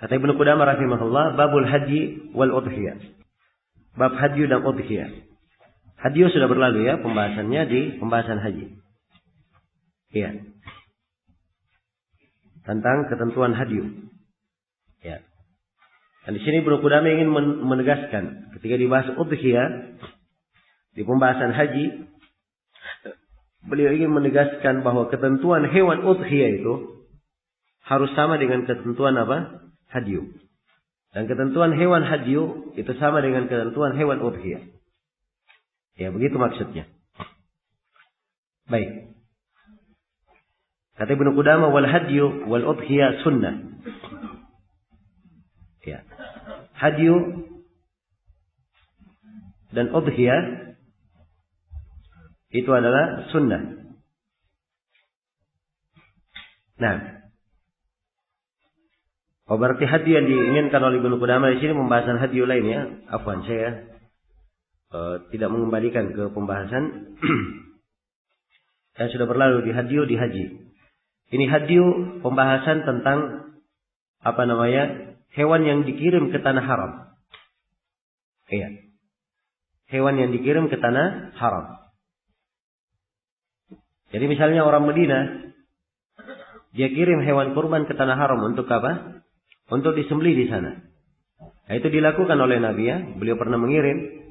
Kata Ibnu Qudamah rahimahullah, babul haji wal udhiyah. Bab haji dan udhiyah. Haji sudah berlalu ya pembahasannya di pembahasan haji. Iya. Tentang ketentuan haji. Ya. Dan di sini Ibnu Qudamah ingin menegaskan ketika dibahas udhiyah di pembahasan haji, beliau ingin menegaskan bahwa ketentuan hewan udhiyah itu harus sama dengan ketentuan apa? Hadyu. Dan ketentuan hewan hadyu itu sama dengan ketentuan hewan udhiyah. Ya, begitu maksudnya. Baik. Kata Ibnu Qudamah, wal hadyu wal udhiyah sunnah. Ya. Hadyu dan udhiyah itu adalah sunnah. Nah, berarti hadyu yang diinginkan oleh Ibnu Qudamah di sini pembahasan hadyu lainnya. Afwan, saya tidak mengembalikan ke pembahasan yang sudah berlalu di hadyu di haji. Ini hadyu pembahasan tentang hewan yang dikirim ke tanah haram. Iya. Hewan yang dikirim ke tanah haram. Jadi misalnya orang Madinah, dia kirim hewan kurban ke tanah haram untuk apa? Untuk disembelih di sana. Nah, itu dilakukan oleh Nabi ya. Beliau pernah mengirim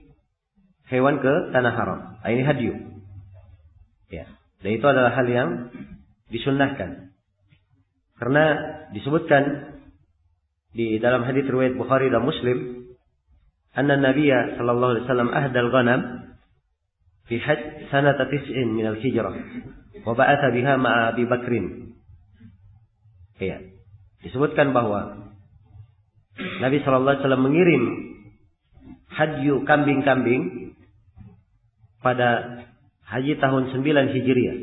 hewan ke tanah haram. Nah, ini hadyu. Ya. Dan itu adalah hal yang disunnahkan. Karena disebutkan di dalam hadits riwayat Bukhari dan Muslim, anna Nabiyya sallallahu alaihi wasallam ahdal ghanam fi hajj sanata 9 min al-hijrah wa ba'atha biha ma'a Abi Bakrin. Ya. Disebutkan bahwa Nabi sallallahu alaihi wasallam mengirim hadyu kambing-kambing pada haji tahun 9 Hijriah.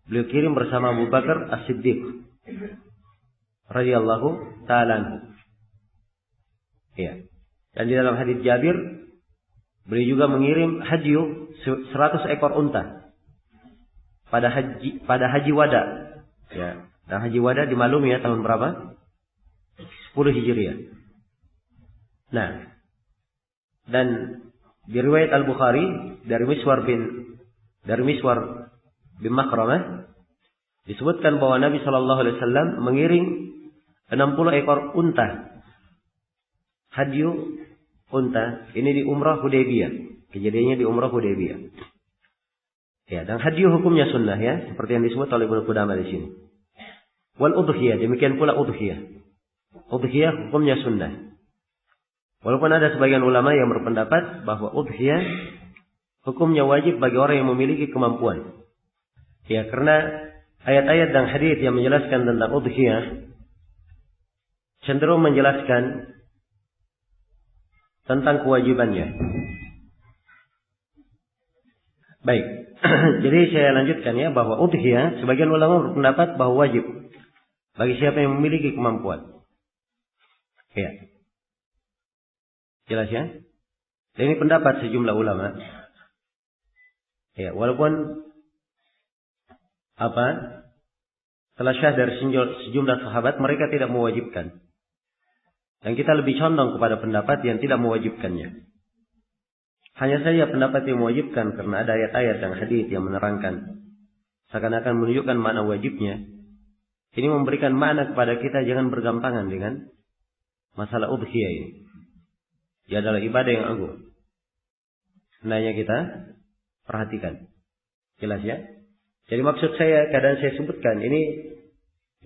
Beliau kirim bersama Abu Bakar As-Siddiq radhiyallahu ta'ala anhu. Ya. Dan di dalam hadits Jabir, beliau juga mengirim hadyu 100 ekor unta pada haji wada. Ya. Dan haji wada dimaklumi ya tahun berapa? 10 Hijriah. Nah, dan di riwayat Al-Bukhari dari Miswar bin Makhramah disebutkan bahwa Nabi sallallahu alaihi wasallam mengiring 60 ekor unta. Hadyu unta ini di Umrah Hudaybiyah. Kejadiannya di Umrah Hudaybiyah. Ya, dan hadyu hukumnya sunnah ya, seperti yang disebut oleh Ibnu Qudamah di sini. Wal udhiyah, demikian pula udhiyah. Udhiyah hukumnya sunnah. Walaupun ada sebagian ulama yang berpendapat bahwa udhiyah hukumnya wajib bagi orang yang memiliki kemampuan. Ya, karena ayat-ayat dan hadits yang menjelaskan tentang udhiyah cenderung menjelaskan tentang kewajibannya. Baik. Jadi saya lanjutkan ya bahwa udhiyah sebagian ulama berpendapat bahwa wajib bagi siapa yang memiliki kemampuan. Ya. Jelas ya? Dan ini pendapat sejumlah ulama. Ya, walaupun telah syah dari sejumlah sahabat, mereka tidak mewajibkan. Dan kita lebih condong kepada pendapat yang tidak mewajibkannya. Hanya saja pendapat yang mewajibkan karena ada ayat-ayat dan hadits yang menerangkan seakan-akan menunjukkan makna wajibnya. Ini memberikan makna kepada kita jangan bergampangan dengan masalah udhiyah ini. Ia adalah ibadah yang agung. Hendaknya kita perhatikan. Jelas ya? Jadi maksud saya, kadang saya sebutkan ini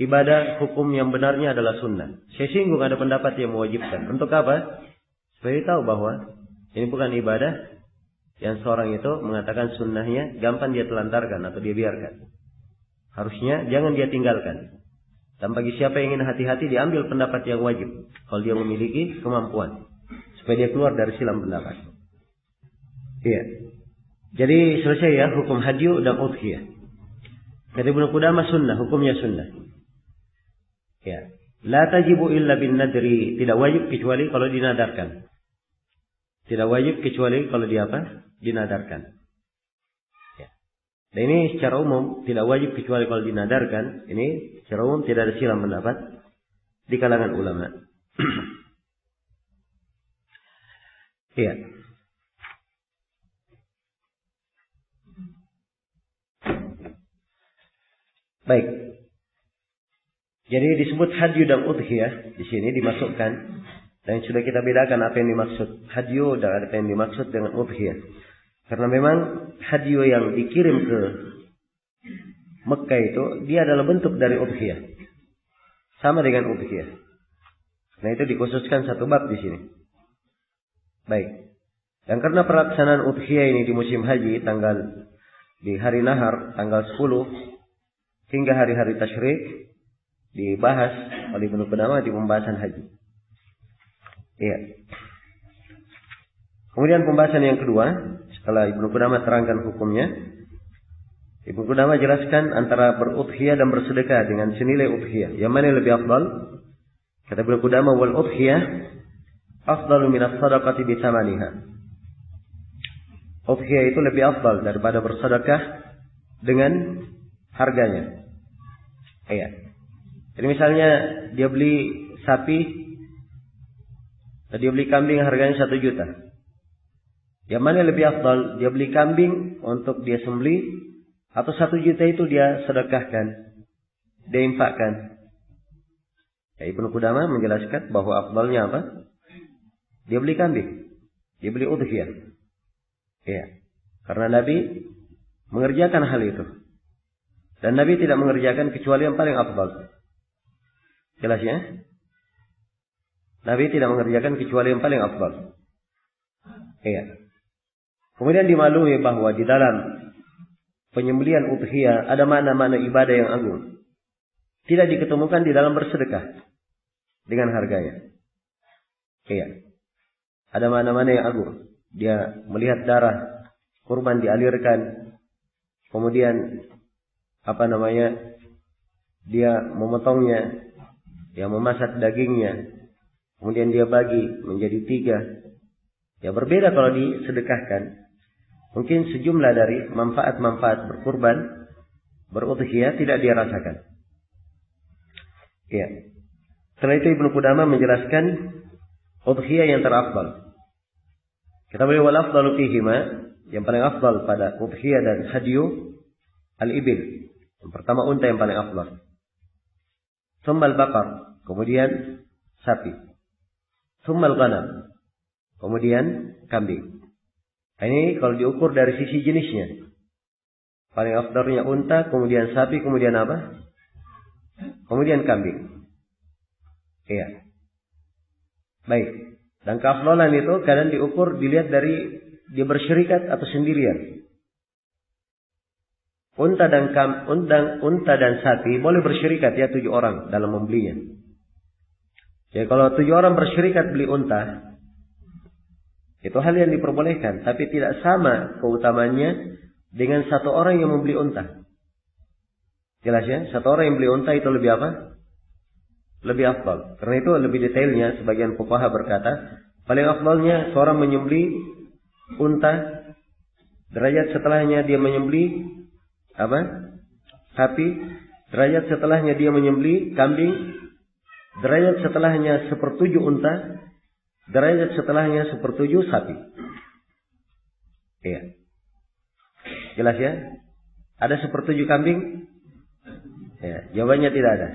ibadah hukum yang benarnya adalah sunnah. Saya singgung ada pendapat yang mewajibkan. Untuk apa? Supaya tahu bahwa ini bukan ibadah yang seorang itu mengatakan sunnahnya gampang dia telantarkan atau dia biarkan. Harusnya jangan dia tinggalkan. Dan bagi siapa yang ingin hati-hati, diambil pendapat yang wajib kalau dia memiliki kemampuan, supaya dia keluar dari silam pendapat. Iya. Jadi selesai ya hukum hadyu dan udhiyah. Kata Ibnu Qudamah sunnah, hukumnya sunnah. Ya. La tajibu illa bin nadri, tidak wajib kecuali kalau dinadarkan. Tidak wajib kecuali kalau dinadarkan. Ya. Dan ini secara umum tidak wajib kecuali kalau dinadarkan. Ini secara umum tidak ada silang pendapat di kalangan ulama. Iya. Baik. Jadi disebut hadyu dan udhiyah di sini dimasukkan, dan sudah kita bedakan apa yang dimaksud hadyu dan apa yang dimaksud dengan udhiyah. Karena memang hadyu yang dikirim ke Mekah itu dia adalah bentuk dari udhiyah. Sama dengan udhiyah. Nah, itu dikhususkan satu bab di sini. Baik. Dan karena pelaksanaan udhiyah ini di musim haji di hari nahar tanggal 10 hingga hari-hari tasyrik dibahas oleh Ibnu Qudamah di pembahasan haji. Iya. Kemudian pembahasan yang kedua, setelah Ibnu Qudamah terangkan hukumnya, Ibnu Qudamah jelaskan antara berudhiyah dan bersedekah dengan senilai udhiyah. Yang mana lebih afdal? Kata Ibnu Qudamah, wal udhiyah afdalu min as-sadaqati bi thamaniha. Udhiyah itu lebih afdal daripada bersedekah dengan harganya. Iya. Jadi misalnya dia beli sapi, dia beli kambing harganya 1 juta. Yang mana lebih afdal? Dia beli kambing untuk dia sembelih, atau 1 juta itu dia sedekahkan, dia infakkan. Ya, Ibnu Qudamah menjelaskan bahwa afdalnya apa? Dia beli kambing, dia beli udhiyah. Ya, karena Nabi mengerjakan hal itu. Dan Nabi tidak mengerjakan kecuali yang paling afdal. Jelas ya? Nabi tidak mengerjakan kecuali yang paling afdal. Iya. Kemudian dimaklumi bahwa di dalam penyembelihan udhiyah ada makna-makna ibadah yang agung. Tidak diketemukan di dalam bersedekah dengan harganya. Iya. Ada makna-makna yang agung. Dia melihat darah kurban dialirkan, kemudian dia memotongnya, dia memasak dagingnya, kemudian dia bagi menjadi 3. Ya, berbeda kalau disedekahkan. Mungkin sejumlah dari manfaat-manfaat berkurban, berudhiyah tidak dia rasakan. Ya. Setelah itu Ibnu Qudamah menjelaskan udhiyah yang terafdal. Kita boleh wal afdalu fihima, yang paling afdal pada udhiyah dan hadyu al-ibil. Yang pertama unta yang paling afdal. Tsummal baqar, kemudian sapi. Tsummal ghanam, kemudian kambing. Ini kalau diukur dari sisi jenisnya. Paling afdalnya unta, kemudian sapi, kemudian apa? Kemudian kambing. Iya. Baik. Dan keafdalan itu kadang diukur dilihat dari dia bersyirikat atau sendirian. Unta dan sapi boleh bersyirikat ya 7 orang dalam membelinya. Jadi kalau 7 orang bersyirikat beli unta, itu hal yang diperbolehkan, tapi tidak sama keutamaannya dengan 1 orang yang membeli unta. Jelas ya? 1 orang yang beli unta itu lebih apa? Lebih afdal. Karena itu lebih detailnya sebagian fuqaha berkata, paling afdalnya seorang menyembelih unta, derajat setelahnya dia menyembelih sapi, derajat setelahnya dia menyembelih kambing, derajat setelahnya 1/7 unta, derajat setelahnya 1/7 sapi. Iya. Jelas ya? Ada 1/7 kambing? Ya, jawabannya tidak ada.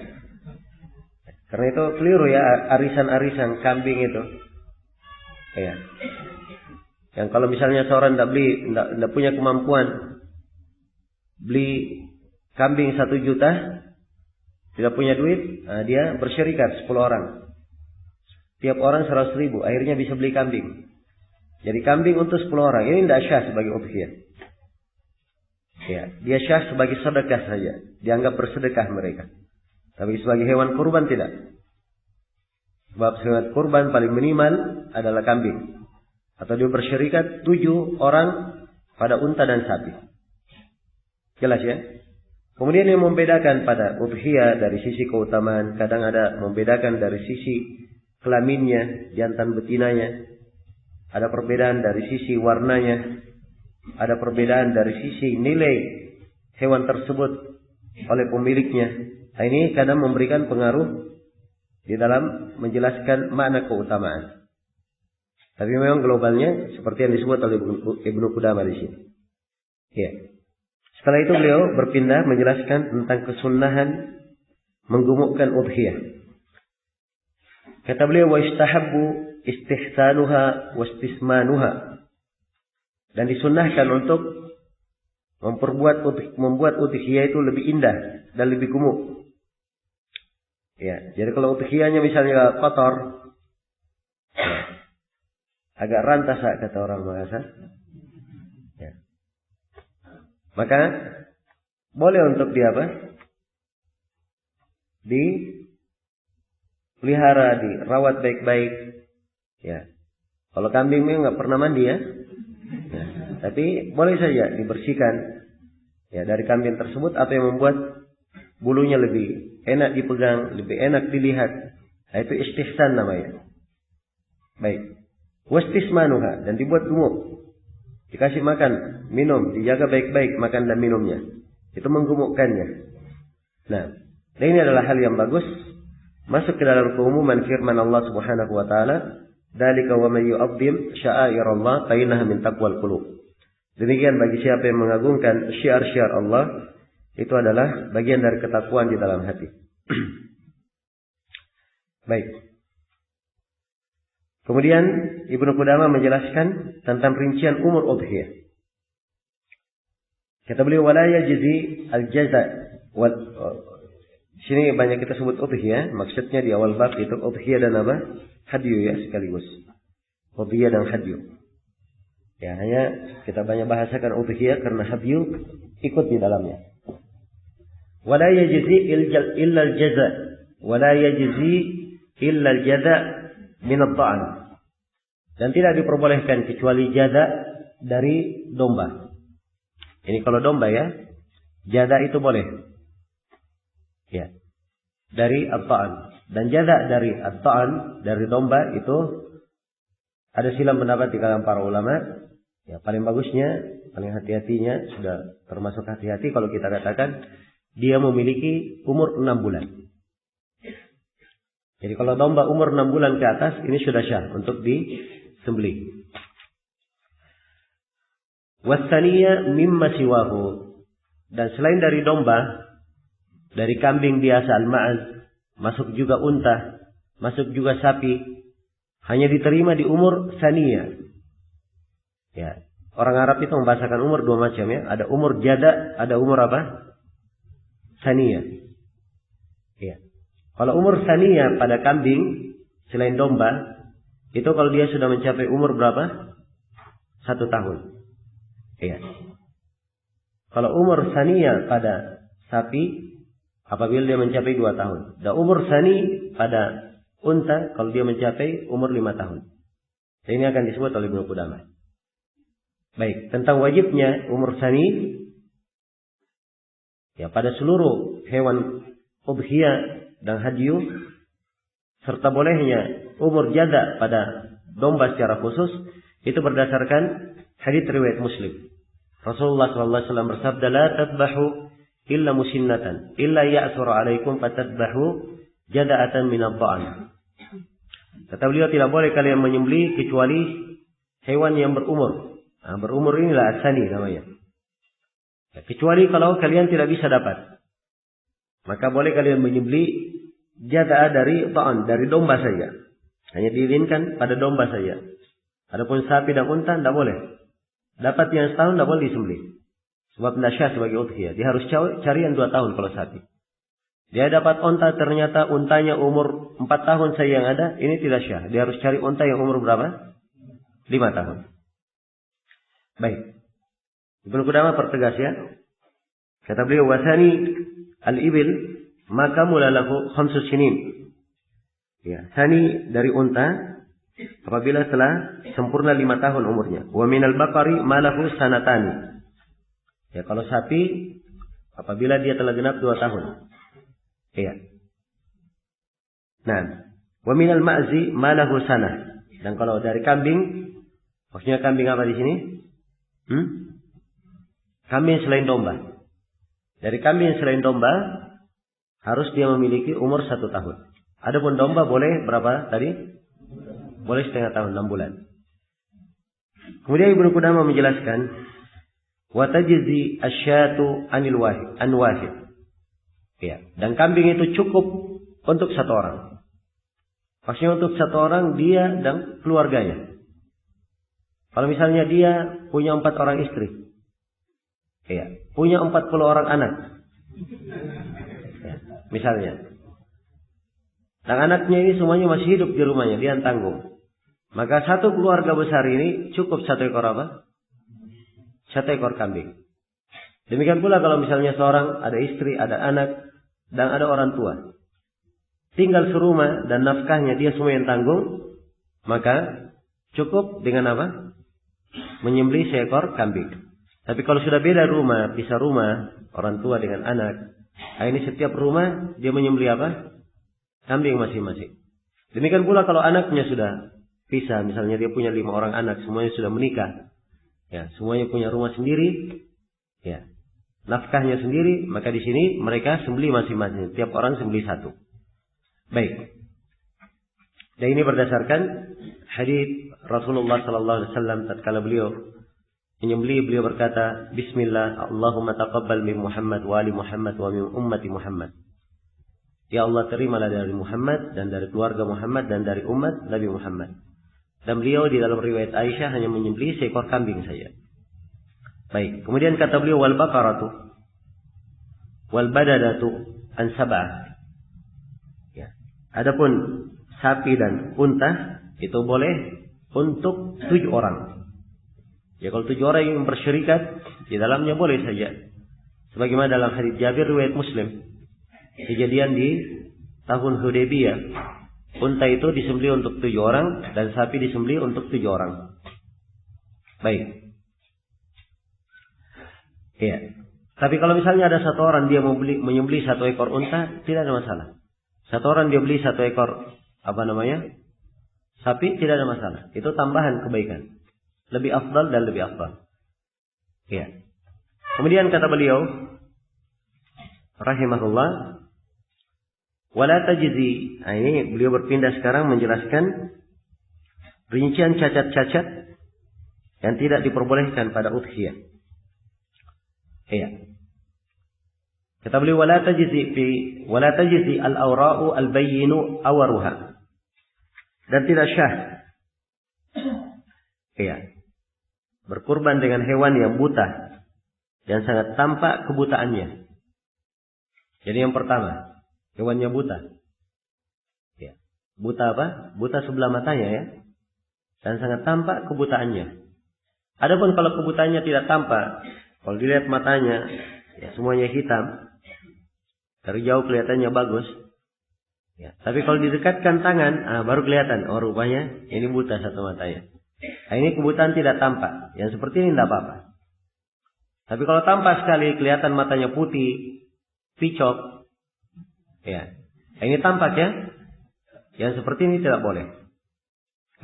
Karena itu keliru ya arisan-arisan kambing itu. Iya. Yang kalau misalnya seorang tidak punya kemampuan beli kambing 1 juta, tidak punya duit, dia bersyirikat 10 orang. Tiap orang 100.000, akhirnya bisa beli kambing. Jadi kambing untuk 10 orang, ini tidak syah sebagai udhiyah. Ya, dia syah sebagai sedekah saja, dianggap bersedekah mereka. Tapi sebagai hewan kurban tidak. Sebab hewan kurban paling minimal adalah kambing. Atau dia bersyirikat 7 orang pada unta dan sapi. Jelas ya? Kemudian yang membedakan pada udhiyah dari sisi keutamaan, kadang ada membedakan dari sisi kelaminnya, jantan betinanya. Ada perbedaan dari sisi warnanya. Ada perbedaan dari sisi nilai hewan tersebut oleh pemiliknya. Nah, ini kadang memberikan pengaruh di dalam menjelaskan makna keutamaan. Tapi memang globalnya seperti yang disebut oleh Ibnu Qudamah di sini. Ya. Setelah itu beliau berpindah menjelaskan tentang kesunahan menggumukkan udhiyah. Kata beliau, wa istahabbu istihsanuha wa istismanuha. Dan disunnahkan untuk membuat udhiyah itu lebih indah dan lebih gemuk. Ya, jadi kalau udhiyahnya misalnya kotor, ya, agak rantas kata orang Makassar, ya, maka boleh untuk dipelihara, dirawat baik-baik. Ya, kalau kambing memang nggak pernah mandi ya. Ya, tapi boleh saja dibersihkan. Ya, dari kambing tersebut apa yang membuat bulunya lebih enak dipegang, lebih enak dilihat. Nah, itu istihsan namanya. Baik. Wastismanuha, dan dibuat gemuk. Dikasih makan, minum, dijaga baik-baik makan dan minumnya. Itu menggemukkannya. Nah, dan ini adalah hal yang bagus. Masuk ke dalam keumuman firman Allah Subhanahu wa taala, "Dzalika wa may yu'azzim sya'airallah fa innaha min taqwal qulub." Demikian bagi siapa yang mengagungkan syiar-syiar Allah, itu adalah bagian dari ketakwaan di dalam hati. Baik. Kemudian Ibnu Qudamah menjelaskan tentang rincian umur udhiyah. Kata beliau, wala yajzi al-jaza. Sini banyak kita sebut udhiyah, maksudnya di awal bab itu udhiyah dan apa? Hadyu ya sekaligus. Udhiyah dan hadyu. Ya, hanya kita banyak bahasakan udhiyah karena hadyu ikut di dalamnya. Wala yajzi illa al-jaza. Wala yajzi illa al-jaza min at-ta'an. Dan tidak diperbolehkan kecuali jaza dari domba. Ini kalau domba ya, jaza itu boleh. Ya. Dari at-ta'an. Dan jaza dari at-ta'an, dari domba itu ada silang pendapat di kalangan para ulama. Ya, paling bagusnya, paling hati-hatinya sudah termasuk hati-hati kalau kita katakan dia memiliki umur 6 bulan. Jadi kalau domba umur 6 bulan ke atas ini sudah syah untuk disembelih. Wasaniya mimma siwahu. Dan selain dari domba, dari kambing biasa al-ma'az, masuk juga unta, masuk juga sapi, hanya diterima di umur saniyah. Ya, orang Arab itu membahasakan umur dua macam ya. Ada umur jada, ada umur apa? Saniyah. Ya. Kalau umur saniyah pada kambing selain domba, itu kalau dia sudah mencapai umur berapa? 1 tahun. Ya. Kalau umur saniyah pada sapi, apabila dia mencapai 2 tahun. Dan umur sani pada unta kalau dia mencapai umur 5 tahun. Dan ini akan disebut oleh Ibnu Qudamah. Baik, tentang wajibnya umur sani, ya pada seluruh hewan udhiyah dan hadyu, serta bolehnya umur jada pada domba secara khusus, itu berdasarkan hadits riwayat Muslim. Rasulullah SAW bersabda, la tadbahu illa musinnatan, illa ya'suru alaikum fatadbahu jada'atan minad dha'an. Kata beliau, tidak boleh kalian menyembelih kecuali hewan yang berumur. Nah, berumur inilah asani namanya. Ya, kecuali kalau kalian tidak bisa dapat, maka boleh kalian menyembelih jada'a dari ta'an, dari domba saja. Hanya diizinkan pada domba saja. Adapun sapi dan unta tidak boleh. Dapat yang setahun tidak boleh disembelih. Sebab nasyah sebagai udhiyah. Dia harus cari yang 2 tahun kalau sapi. Dia dapat unta, ternyata untanya umur 4 tahun saja yang ada, ini tidak syah. Dia harus cari unta yang umur berapa? 5 tahun. Baik. Ibnu Qudamah pertegas ya. Kata beliau, wasani al-ibil maka mulalahu 5 sinin. Ya, sani dari unta apabila telah sempurna 5 tahun umurnya. Wa minal baqari malahu sanatani. Ya, kalau sapi apabila dia telah genap 2 tahun. Iya. Nah, wa minal ma'zi malahu sanah. Dan kalau dari kambing, maksudnya kambing apa di sini? Kambing selain domba. Dari kambing selain domba harus dia memiliki umur 1 tahun. Adapun domba boleh berapa tadi? Boleh setengah tahun, 6 bulan. Kemudian Ibnu Qudamah menjelaskan, wa tajzi asyatu anil wahid. Ya, dan kambing itu cukup untuk satu orang. Maksudnya untuk satu orang dia dan keluarganya. Kalau misalnya dia punya 4 orang istri, ya, punya 40 orang anak, ya, misalnya, dan anaknya ini semuanya masih hidup di rumahnya, dia tanggung. Maka satu keluarga besar ini cukup 1 ekor apa? 1 ekor kambing. Demikian pula kalau misalnya seorang ada istri, ada anak, dan ada orang tua, tinggal serumah dan nafkahnya dia semua yang tanggung, maka cukup dengan apa? Menyembelih 1 ekor kambing. Tapi kalau sudah beda rumah, pisah rumah, orang tua dengan anak, ini setiap rumah dia menyembelih apa? Kambing masing-masing. Demikian pula kalau anaknya sudah pisah, misalnya dia punya 5 orang anak, semuanya sudah menikah, ya, semuanya punya rumah sendiri, ya, nafkahnya sendiri, maka di sini mereka sembelih masing-masing, tiap orang sembelih 1. Baik. Dan ini berdasarkan hadis Rasulullah sallallahu alaihi wasallam tatkala beliau menyembelih, beliau berkata, Bismillah, Allahumma taqabbal min Muhammad wa ali Muhammad wa min ummati Muhammad. Ya Allah, terimalah dari Muhammad dan dari keluarga Muhammad dan dari umat Nabi Muhammad. Dan beliau di dalam riwayat Aisyah hanya menyembelih 1 ekor kambing saja. Baik. Kemudian kata beliau, wal baqaratu wal badadatu an sab'ah. Ya. Adapun sapi dan unta itu boleh untuk 7 orang. Ya, kalau 7 orang yang bersyirikat di dalamnya boleh saja. Sebagaimana dalam hadis Jabir riwayat Muslim, kejadian di tahun Hudaybiyah, unta itu disembelih untuk 7 orang dan sapi disembelih untuk 7 orang. Baik. Ya. Tapi kalau misalnya ada 1 orang dia menyembelih 1 ekor unta, tidak ada masalah. 1 orang dia beli 1 ekor sapi, tidak ada masalah. Itu tambahan kebaikan. Lebih afdal dan lebih afdal. Ya. Kemudian kata beliau rahimahullah, wala tajzi. Ini beliau berpindah sekarang menjelaskan rincian cacat-cacat yang tidak diperbolehkan pada udhiyah. Iya. Kata beliau, wala tajzi al-awra'u al-bayyinu awaruha. Dan tidak syah. Iya. Berkurban dengan hewan yang buta dan sangat tampak kebutaannya. Jadi yang pertama, hewannya buta. Ya. Buta apa? Buta sebelah matanya, ya. Dan sangat tampak kebutaannya. Adapun kalau kebutaannya tidak tampak, kalau dilihat matanya, ya semuanya hitam, dari jauh kelihatannya bagus. Ya. Tapi kalau didekatkan tangan, baru kelihatan, oh rupanya ini buta satu matanya. Nah, ini kebutaan tidak tampak. Yang seperti ini tidak apa-apa. Tapi kalau tampak sekali, kelihatan matanya putih, picok, ya, ini tampak, ya. Yang seperti ini tidak boleh.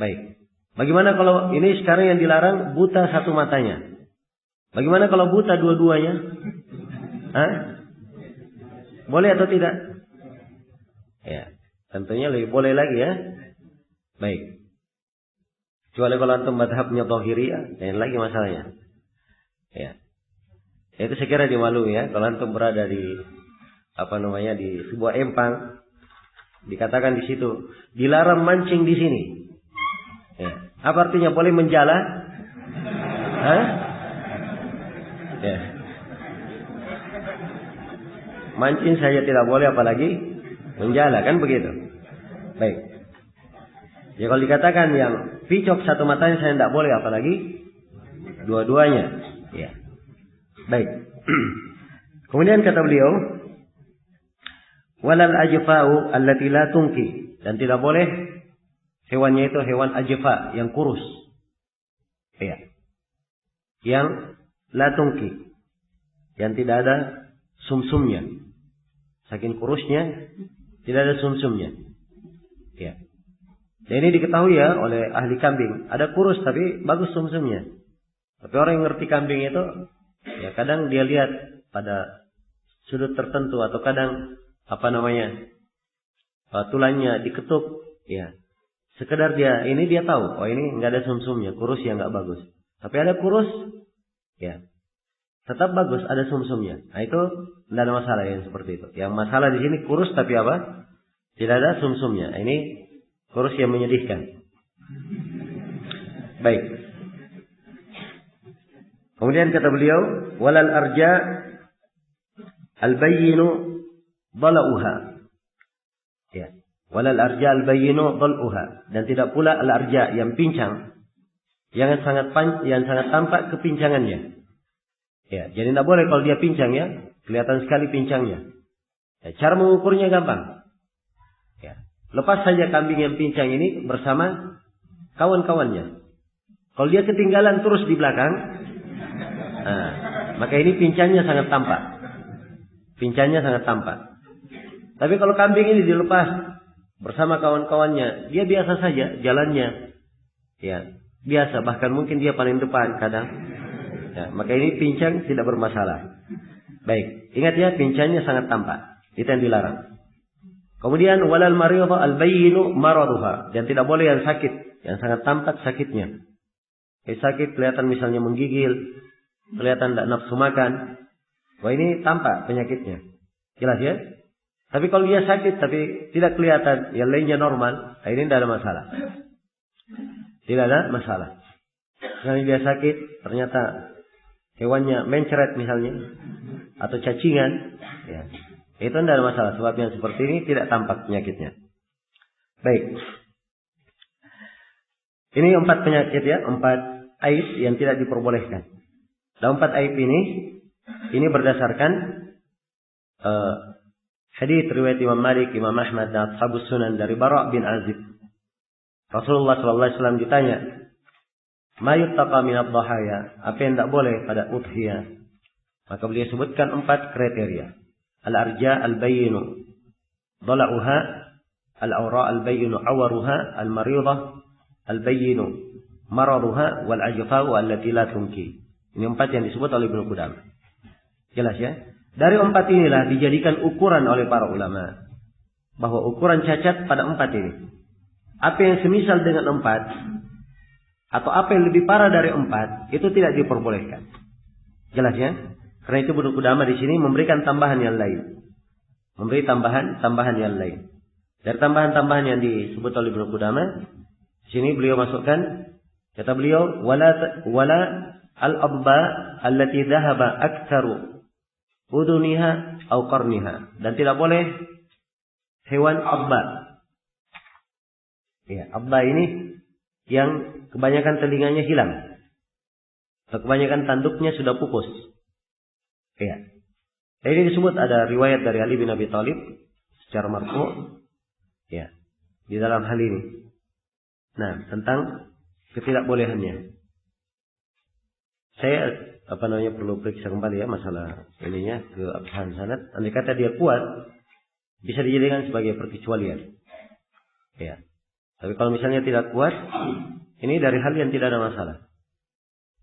Baik. Bagaimana kalau ini sekarang yang dilarang buta satu matanya? Bagaimana kalau buta dua-duanya? Boleh atau tidak? Ya, tentunya lebih boleh lagi, ya. Baik. Kecuali kalau antum madhabnya Dhahiriyah, dan lagi masalahnya. Ya. Itu saya kira dimaklumi, ya. Kalau antum berada di di sebuah empang, dikatakan di situ dilarang mancing di sini. Ya. Apa artinya boleh menjala? Ya. Mancing saja tidak boleh, apalagi menjala, kan begitu. Baik. Ya, kalau dikatakan yang picok satu matanya saya tidak boleh, apalagi dua-duanya. Ya. Baik. Kemudian kata beliau, walal ajfa'u allati la tunki, dan tidak boleh hewannya itu hewan ajfa yang kurus. Ya. Yang la tunki, yang tidak ada sumsumnya. Saking kurusnya tidak ada sumsumnya. Ya. Dan ini diketahui, ya, oleh ahli kambing. Ada kurus tapi bagus sumsumnya. Tapi orang yang ngerti kambing itu, ya kadang dia lihat pada sudut tertentu, atau kadang tulangnya diketuk, ya, Sekedar dia tahu, oh ini nggak ada sumsumnya, kurus ya nggak bagus. Tapi ada kurus, ya tetap bagus, ada sumsumnya. Nah itu tidak ada masalah yang seperti itu. Yang masalah di sini kurus tapi apa? Tidak ada sumsumnya. Ini kurus yang menyedihkan. Baik. Kemudian kata beliau, walal arja al-bayyinu dalauha. Ya. Walal arja al-bayyinu dalauha, dan tidak pula al-arja yang pincang, yang sangat tampak kepincangannya. Ya, jadi tidak boleh kalau dia pincang ya, kelihatan sekali pincangnya. Ya, cara mengukurnya gampang. Ya. Lepas saja kambing yang pincang ini bersama kawan-kawannya. Kalau dia ketinggalan terus di belakang, nah, maka ini pincangnya sangat tampak. Pincangnya sangat tampak. Tapi kalau kambing ini dilepas bersama kawan-kawannya, dia biasa saja jalannya. Ya, biasa, bahkan mungkin dia paling depan kadang. Ya, maka ini pincang tidak bermasalah. Baik, ingat ya, pincangnya sangat tampak. Itu yang dilarang. Kemudian walal maridha al-bayyinu maraduha, dan tidak boleh yang sakit, yang sangat tampak sakitnya. Sakit kelihatan misalnya menggigil, kelihatan tidak nafsu makan. Wah, ini tampak penyakitnya. Jelas ya? Tapi kalau dia sakit tapi tidak kelihatan, yang lainnya normal, ini tidak ada masalah. Tidak ada masalah. Misalnya dia sakit, ternyata hewannya mencret misalnya, atau cacingan, ya, itu tidak ada masalah. Sebab yang seperti ini tidak tampak penyakitnya. Baik. Ini 4 penyakit ya, 4 aib yang tidak diperbolehkan. Dan 4 aib ini berdasarkan hadis riwayat Imam Malik, Imam Ahmad dan Ashabus Sunan dari Bara' bin Azib. Rasulullah SAW ditanya, "Ma yuttaqa min ad-dhahaya?" Apa yang tidak boleh pada udhiyah? Maka beliau sebutkan 4 kriteria. Al-arja al-bayyinu dhala'uha, al-awra al-bayyinu awaruha, al-maridah al-bayyinu maraduha, wal-ajfa'u allati la tunki. Ini 4 yang disebut oleh Ibnu Qudamah. Jelas ya? Dari 4 inilah dijadikan ukuran oleh para ulama bahwa ukuran cacat pada 4 ini. Apa yang semisal dengan 4 atau apa yang lebih parah dari 4 itu tidak diperbolehkan. Jelas ya? Karena itu Ibnu Qudamah di sini memberikan tambahan yang lain. Memberi tambahan yang lain. Dari tambahan-tambahan yang disebut oleh Ibnu Qudamah, di sini beliau masukkan, kata beliau, wala al-adba allati dhahaba aktsaru uduniha au qarniha, dan tidak boleh hewan adba. Ya, adba ini yang kebanyakan telinganya hilang, atau kebanyakan tanduknya sudah pupus. Ya. Ini disebut ada riwayat dari Ali bin Abi Thalib secara marfu, ya, di dalam hal ini. Nah, tentang ketidakbolehannya. Saya perlu periksa kembali ya masalah ininya ke absahan sanad. Andai kata dia kuat, bisa dijadikan sebagai perkecualian. Ya. Tapi kalau misalnya tidak kuat, ini dari hal yang tidak ada masalah.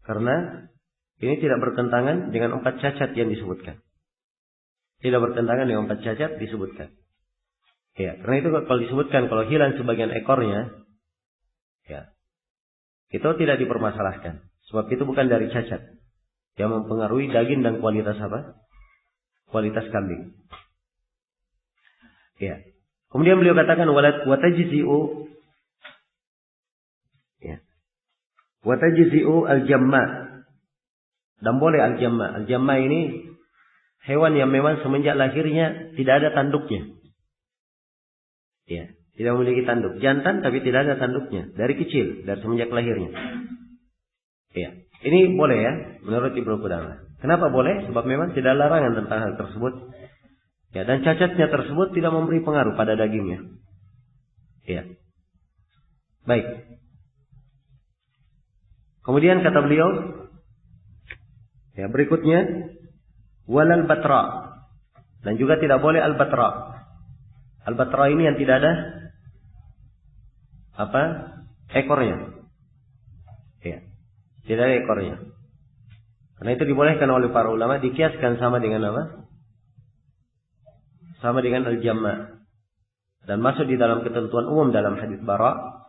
Karena ini tidak bertentangan dengan 4 cacat yang disebutkan. Tidak bertentangan dengan 4 cacat disebutkan. Ya, karena itu kalau disebutkan kalau hilang sebagian ekornya, ya, itu tidak dipermasalahkan. Sebab itu bukan dari cacat yang mempengaruhi daging dan kualitas apa? Kualitas kambing. Ya. Kemudian beliau katakan watajzi'u, ya, watajzi'u al-jamma, dan boleh al-jamma. Al-jamma ini hewan yang memang semenjak lahirnya tidak ada tanduknya. Ya, tidak memiliki tanduk. Jantan tapi tidak ada tanduknya dari kecil, dari semenjak lahirnya. Ya, ini boleh ya menurut Ibnu Qudamah. Kenapa boleh? Sebab memang tidak larangan tentang hal tersebut. Ya, dan cacatnya tersebut tidak memberi pengaruh pada dagingnya. Ya. Baik. Kemudian kata beliau, ya, berikutnya walal batra, dan juga tidak boleh al-batra. Al-batra ini yang tidak ada ekornya. Ya. Tidak ada ekornya. Karena itu dibolehkan oleh para ulama, dikiaskan sama dengan apa? Sama dengan al-jamma. Dan masuk di dalam ketentuan umum dalam hadis Bara,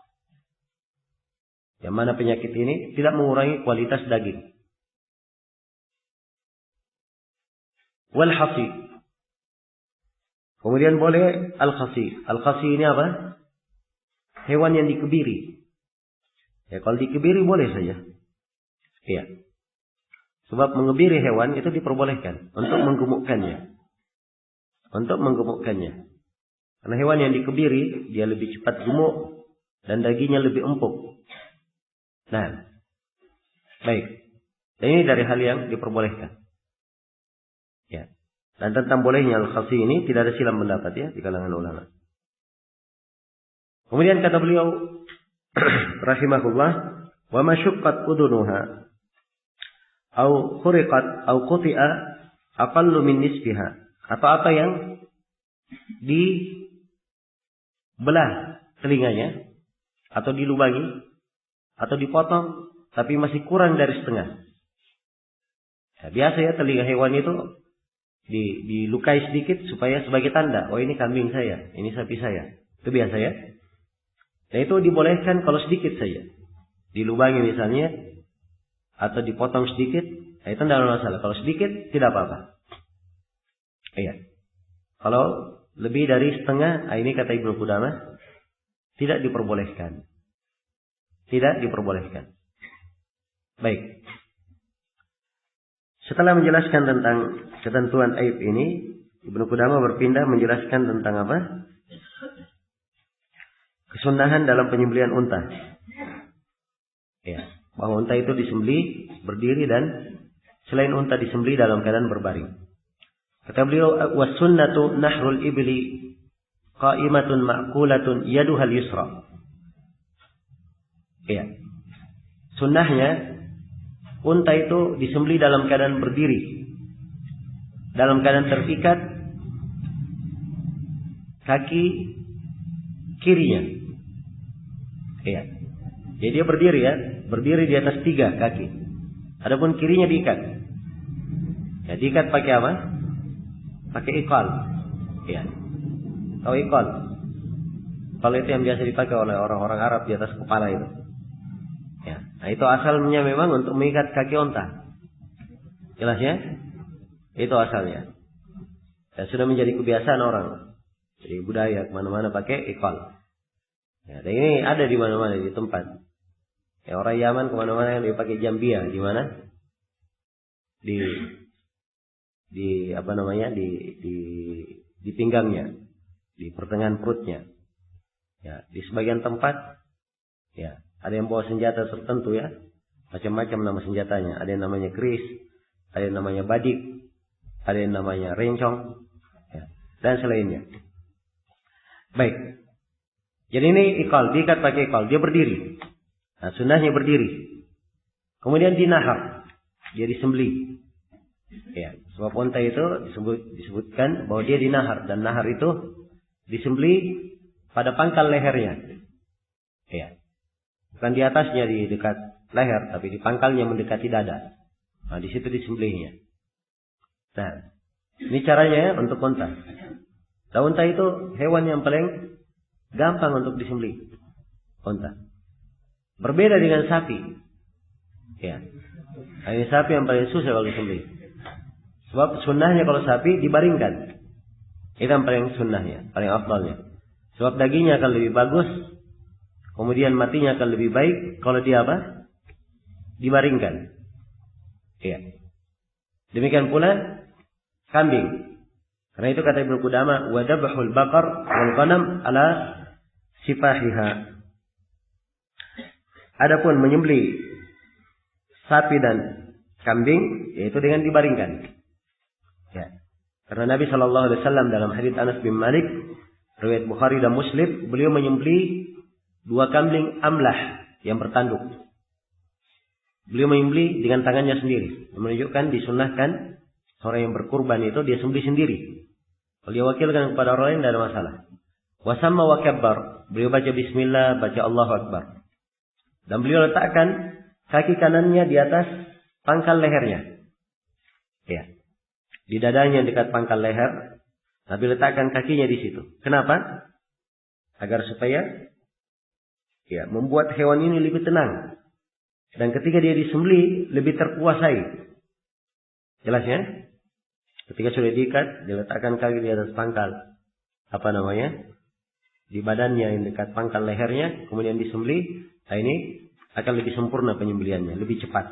Yang mana penyakit ini tidak mengurangi kualitas daging. Wal khasi. Kemudian boleh al-khasi. Al-khasi ini apa? Hewan yang dikebiri. Ya, kalau dikebiri boleh saja. Iya. Sebab mengebiri hewan itu diperbolehkan untuk menggemukkannya. Untuk menggemukkannya. Karena hewan yang dikebiri, dia lebih cepat gemuk dan dagingnya lebih empuk. Nah, baik. Dan ini dari hal yang diperbolehkan. Ya. Dan tentang bolehnya al-khasi ini tidak ada silam pendapat ya di kalangan ulama. Kemudian kata beliau rahimahullah, wa ma shuqqat udunuha au khuriqat au quti'a aqallu min nisfiha. Atau apa yang dibelah telinganya atau dilubangi atau dipotong tapi masih kurang dari setengah. Ya, biasa ya telinga hewan itu dilukai sedikit supaya sebagai tanda, oh ini kambing saya, ini sapi saya. Itu biasa ya. Dan itu dibolehkan kalau sedikit saja. Dilubangi misalnya atau dipotong sedikit, itu tidak ada masalah. Kalau sedikit tidak apa-apa. Iya. Kalau lebih dari setengah, ini kata Ibnu Qudamah tidak diperbolehkan. Tidak diperbolehkan. Baik. Setelah menjelaskan tentang ketentuan aib ini, Ibnu Qudamah berpindah menjelaskan tentang apa? Kesunahan dalam penyembelihan unta. Ya, bahwa unta itu disembelih berdiri dan selain unta disembelih dalam keadaan berbaring. Kata beliau, "Was sunnatu nahrul ibli qa'imatun ma'kulatun yaduhal yusra." Ya. Sunnahnya unta itu disembelih dalam keadaan berdiri, dalam keadaan terikat kaki kirinya. Iya. Jadi dia berdiri ya, berdiri di atas 3 kaki. Adapun kirinya diikat. Ya, diikat pakai apa? Pakai ikal. Iya. Tahu ikal? Kalau itu yang biasa dipakai oleh orang-orang Arab di atas kepala itu. Ya, nah itu asalnya memang untuk mengikat kaki unta. Jelas ya? Itu asalnya. Dan sudah menjadi kebiasaan orang. Jadi budaya kemana-mana pakai ikal. Ya, dan ini ada di mana-mana di tempat. Ya, orang Yaman kemana-mana yang dipakai jambia, di mana? Di apa namanya? Di pinggangnya, di pertengahan perutnya. Ya, di sebagian tempat, ya, ada yang bawa senjata tertentu ya, macam-macam nama senjatanya. Ada yang namanya keris, ada yang namanya badik, ada yang namanya rencong, ya, dan selainnya. Baik. Jadi ini ikal, diikat pakai ikal, dia berdiri. Nah, sunnahnya berdiri. Kemudian dinahar, dia disembelih. Ya, sebab unta itu disebutkan bahwa dia dinahar, dan nahar itu disembelih pada pangkal lehernya. Ya. Bukan di atasnya di dekat leher, tapi di pangkalnya mendekati dada. Nah, di situ disembelihnya. Nah, ini caranya ya untuk unta. Nah, unta itu hewan yang paling gampang untuk disembelih. Unta. Berbeda dengan sapi. Ya. Ini sapi yang paling susah kalau disembelih. Sebab sunnahnya kalau sapi dibaringkan. Itu yang paling sunnahnya, paling afdalnya. Sebab dagingnya akan lebih bagus. Kemudian matinya akan lebih baik kalau dia apa? Dibaringkan. Ya. Demikian pula kambing. Karena itu kata Ibnu Qudamah, wa dabhul baqar wal ghanam ala sifahiha. Adapun menyembelih sapi dan kambing yaitu dengan dibaringkan. Ya. Karena Nabi sallallahu alaihi wasallam dalam hadits Anas bin Malik riwayat Bukhari dan Muslim, beliau menyembelih 2 kambing amlah yang bertanduk. Beliau menyembelih dengan tangannya sendiri, menunjukkan disunnahkan orang yang berkurban itu dia sembelih sendiri. Kalau dia wakilkan kepada orang lain tidak ada masalah. Wasamma wa kabbar, beliau baca bismillah, baca Allahu akbar. Dan beliau letakkan kaki kanannya di atas pangkal lehernya. Ya. Di dadanya dekat pangkal leher, Nabi letakkan kakinya di situ. Kenapa? Agar supaya Ya, membuat hewan ini lebih tenang. Dan ketika dia disembelih, lebih terkuasai. Jelas ya? Ketika sudah diikat, diletakkan kaki di atas pangkal. Di badannya yang dekat pangkal lehernya, kemudian disembelih. Nah ini akan lebih sempurna penyembelihannya, lebih cepat.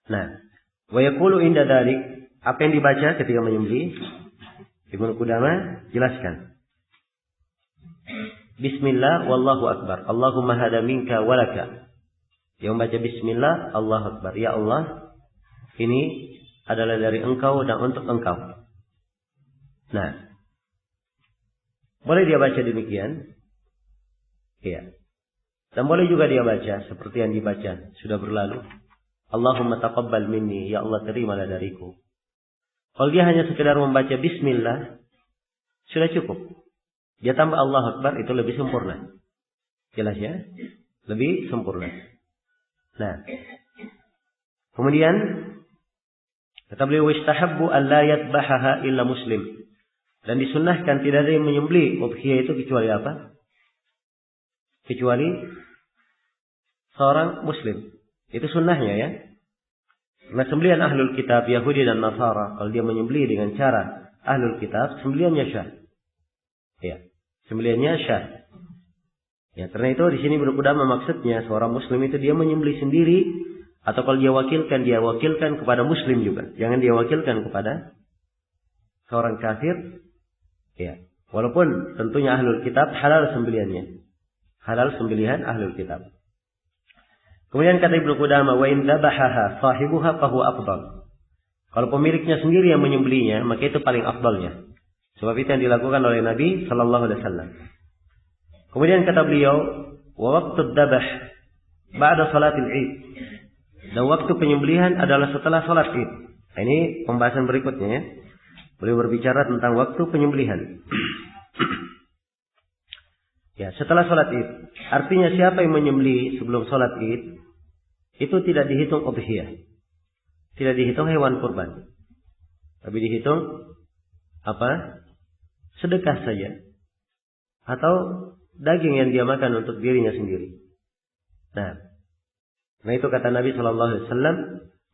Nah, wa yaqulu inda dzalik, apa yang dibaca ketika menyembelih? Ibnu Qudamah jelaskan. Bismillah wallahu akbar. Allahumma hada minka walaka. Yang membaca bismillah, Allahu akbar. Ya Allah, ini adalah dari engkau dan untuk engkau. Nah, boleh dia baca demikian. Iya. Dan boleh juga dia baca seperti yang dibaca sudah berlalu. Allahumma taqabbal minni, ya Allah terimalah dariku. Kalau dia hanya sekedar membaca bismillah, sudah cukup. Dia tambah Allah Akbar, itu lebih sempurna. Jelas ya? Lebih sempurna. Nah, kemudian kata beliau, istahabbu an la yadbahaha illa muslim. Dan disunnahkan tidak ada yang menyembelih udhiyah itu kecuali apa? Kecuali seorang muslim. Itu sunnahnya ya. Karena sembelihan ahlul kitab Yahudi dan Nasara, kalau dia menyembelih dengan cara ahlul kitab, sembelihannya syah. Ya, sembelihannya syah. Ya, karena itu di sini berkudama maksudnya seorang muslim itu dia menyembelih sendiri, atau kalau dia wakilkan kepada muslim juga. Jangan dia wakilkan kepada seorang kafir. Ya, walaupun tentunya ahlul kitab halal sembelihannya. Halal sembelihan ahlul kitab. Kemudian kata Ibnu Qudamah, wa in dhabahaha sahibuha fahuwa afdal. Kalau pemiliknya sendiri yang menyembelihnya, maka itu paling afdalnya. Sebab itu yang dilakukan oleh Nabi sallallahu alaihi wasallam. Kemudian kata beliau, wa waqtu dzabh ba'da salatil Id. Dan waktu penyembelihan adalah setelah salat Id. Nah, ini pembahasan berikutnya ya. Beliau berbicara tentang waktu penyembelihan. Ya, setelah salat Id. Artinya siapa yang menyembelih sebelum salat Id, itu tidak dihitung udhiyah. Tidak dihitung hewan kurban. Tapi dihitung apa? Sedekah saja. Atau daging yang dia makan untuk dirinya sendiri. Nah itu kata Nabi sallallahu alaihi wasallam,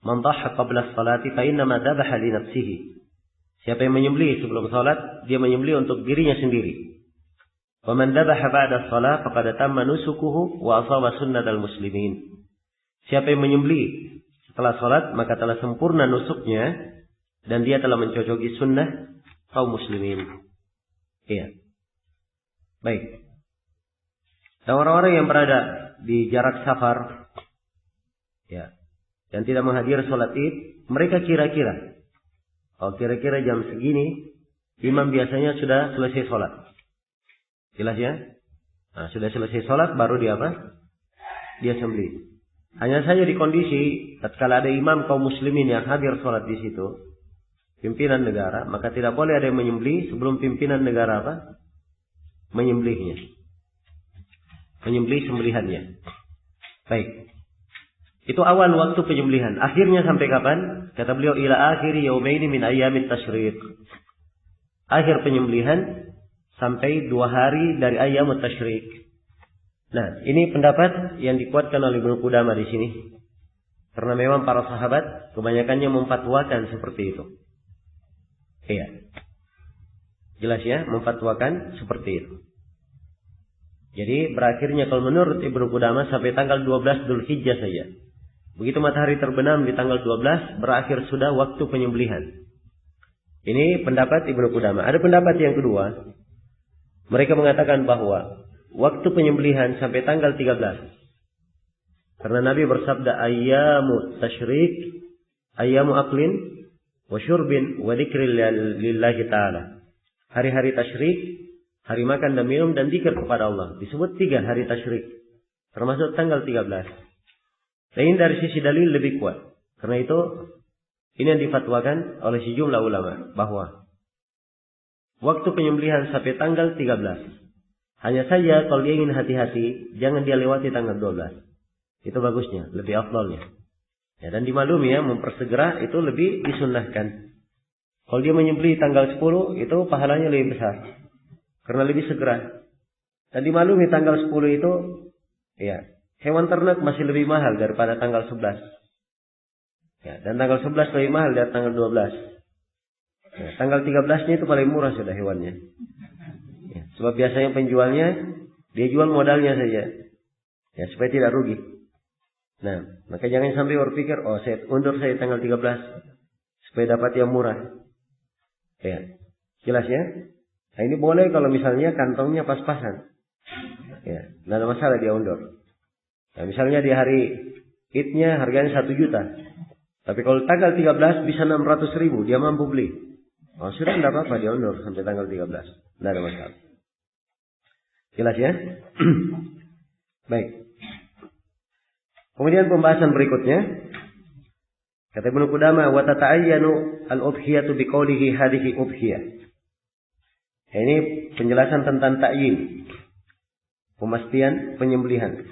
"Man dhahha qabla as-salati fa inna ma dhabaha li nafsihi." Siapa yang menyembelih sebelum salat, dia menyembelih untuk dirinya sendiri. "Wa man dhabaha ba'da as-salat faqad tamma nusukuhu wa asaba sunnatal muslimin." Siapa yang menyembelih setelah salat, maka telah sempurna nusuknya dan dia telah mencocoki sunnah kaum muslimin. Iya. Baik. Dan orang-orang yang berada di jarak safar, ya, dan tidak menghadiri sholat Id, mereka kira-kira, kira-kira jam segini, imam biasanya sudah selesai sholat. Jelas ya? Nah, sudah selesai sholat, baru dia apa? Dia sembelih. Hanya saja di kondisi, tatkala ada imam kaum muslimin yang hadir sholat di situ, pimpinan negara, maka tidak boleh ada yang menyembelih sebelum pimpinan negara apa? Menyembelihnya. Menyembelih sembelihannya. Baik. Itu awal waktu penyembelihan. Akhirnya sampai kapan? Kata beliau, ila akhiri yaumaini min ayyamit tasyriq. Akhir penyembelihan sampai 2 hari dari ayyamut tasyriq. Nah, ini pendapat yang dikuatkan oleh Ibnu Qudamah di sini. Karena memang para sahabat kebanyakannya memfatwakan seperti itu. Iya. Jelas ya, memfatwakan seperti itu. Jadi berakhirnya kalau menurut Ibnu Qudamah sampai tanggal 12 Dzulhijjah saja. Begitu matahari terbenam di tanggal 12, berakhir sudah waktu penyembelihan. Ini pendapat Ibnu Qudamah. Ada pendapat yang kedua. Mereka mengatakan bahwa waktu penyembelihan sampai tanggal 13. Karena Nabi bersabda, ayyamu tasyrik, ayyamu aklin, wa syurbin, wa dzikri lillahi ta'ala. Hari-hari tasyrik, hari makan dan minum dan zikir kepada Allah. Disebut 3 hari tasyrik. Termasuk tanggal 13. Dan ini dari sisi dalil lebih kuat. Karena itu, ini yang difatwakan oleh sejumlah ulama. Bahwa waktu penyembelihan sampai tanggal 13. Hanya saja kalau dia ingin hati-hati, jangan dia lewati tanggal 12. Itu bagusnya, lebih afdalnya. Ya, dan dimaklumi ya, mempersegera itu lebih disunnahkan. Kalau dia menyembelih tanggal 10, itu pahalanya lebih besar. Karena lebih segera. Dan dimaklumi tanggal 10 itu, ya, hewan ternak masih lebih mahal daripada tanggal 11. Ya, dan tanggal 11 lebih mahal dari tanggal 12. Ya, tanggal 13-nya itu paling murah sudah hewannya. Ya, sebab biasanya penjualnya, dia jual modalnya saja. Ya, supaya tidak rugi. Nah, maka jangan sampai berpikir, oh saya undur saya tanggal 13. Supaya dapat yang murah. Ya, jelas ya? Nah ini boleh kalau misalnya kantongnya pas-pasan. Ya, tidak ada masalah dia undur. Nah, misalnya di hari Idnya harganya 1 juta. Tapi kalau tanggal 13 bisa 600.000, dia mampu beli. Oh sudah tidak apa-apa dia undur sampai tanggal 13. Tidak ada masalah. Jelas ya? Baik. Kemudian pembahasan berikutnya. Kata Ibnu Qudamah, wa tata'ayyanu al-udhiyatu biqaulihi hadhihi udhiyah. Ini penjelasan tentang ta'yin. Pemastian penyembelihan.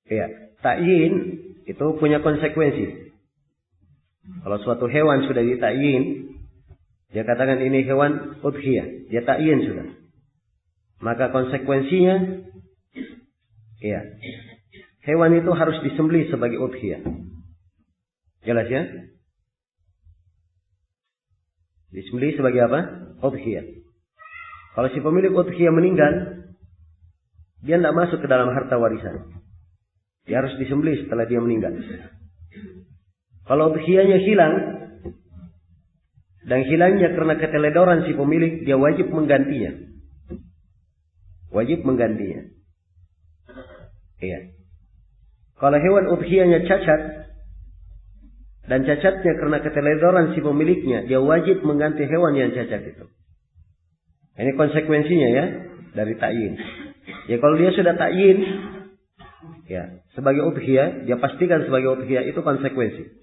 Ya, ta'yin itu punya konsekuensi. Kalau suatu hewan sudah ditakyin, dia katakan ini hewan udhiyah, dia takyin sudah. Maka konsekuensinya, ya, hewan itu harus disembelih sebagai udhiyah. Jelas ya? Disembelih sebagai apa? Udhiyah. Kalau si pemilik udhiyah meninggal, dia tidak masuk ke dalam harta warisan. Dia harus disembelih setelah dia meninggal. Kalau udhiyahnya hilang, dan hilangnya karena keteledoran si pemilik, dia wajib menggantinya. Wajib menggantinya. Iya. Kalau hewan udhiyahnya cacat, dan cacatnya karena keteledoran si pemiliknya, dia wajib mengganti hewan yang cacat itu. Ini konsekuensinya ya, dari takyin. Ya kalau dia sudah takyin, ya sebagai udhiyah, dia pastikan sebagai udhiyah, itu konsekuensi.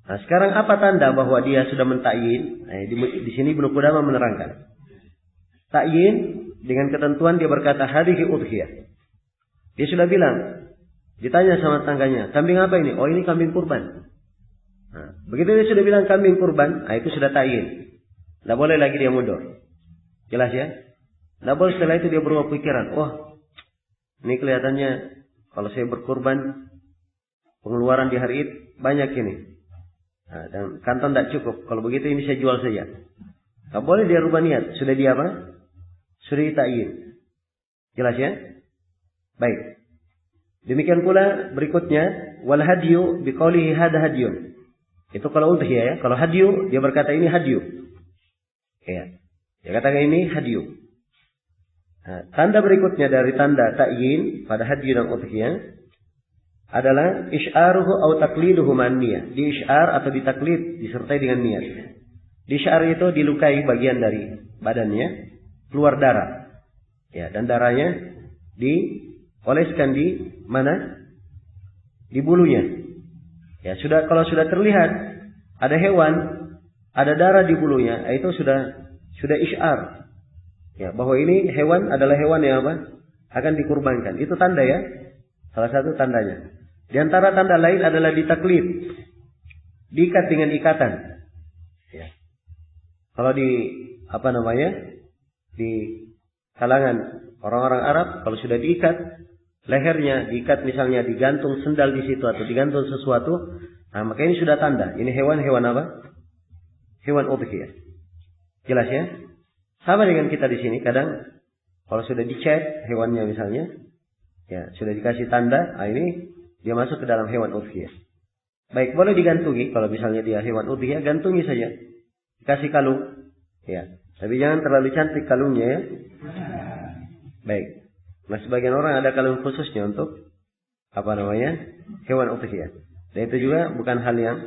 Nah sekarang apa tanda bahwa dia sudah mentakyin? Nah, di sini Ibnu Qudamah menerangkan. Takyin dengan ketentuan dia berkata hadhihi udhiyah. Dia sudah bilang, ditanya sama tangganya, kambing apa ini? Oh ini kambing kurban. Nah, begitu dia sudah bilang kambing kurban, nah itu sudah takyin. Tidak boleh lagi dia mundur. Jelas ya? Tidak boleh setelah itu dia berubah pikiran. Wah, ini kelihatannya kalau saya berkurban, pengeluaran di hari Id banyak ini. Nah, dan kantong tidak cukup. Kalau begitu ini saya jual saja. Tak boleh dia rubah niat. Sudah dia apa? Sudah ditakyin. Jelas ya? Baik. Demikian pula berikutnya, wal hadyu biqaulihi hadza hadyun. Itu kalau udhiyah ya. Kalau hadyu dia berkata ini hadyu. Ya. Dia katakan ini hadyu. Nah, tanda berikutnya dari tanda takyin pada hadyu dan udhiyah adalah isy'aruhu atau taqliduhu man niyah. Di isy'ar atau ditaklid disertai dengan niat. Di isy'ar itu dilukai bagian dari badannya, keluar darah. Ya, dan darahnya dioleskan di mana? Di bulunya. Ya, kalau sudah terlihat ada hewan, ada darah di bulunya, itu sudah isy'ar. Ya, bahwa ini hewan adalah hewan yang apa? Akan dikurbankan. Itu tanda ya. Salah satu tandanya. Di antara tanda lain adalah ditaklid. Diikat dengan ikatan. Ya. Kalau di di kalangan orang-orang Arab, kalau sudah diikat, lehernya diikat misalnya digantung sendal di situ atau digantung sesuatu, nah maka ini sudah tanda. Ini hewan apa? Hewan udhiyah. Jelas ya? Sama dengan kita di sini, kadang kalau sudah dicat hewannya misalnya, ya sudah dikasih tanda, nah ini dia masuk ke dalam hewan udhiyah. Baik, boleh digantungi. Kalau misalnya dia hewan udhiyah, gantungi saja. Kasih kalung. Ya. Tapi jangan terlalu cantik kalungnya ya. Baik. Nah, sebagian orang ada kalung khususnya untuk hewan udhiyah. Dan itu juga bukan hal yang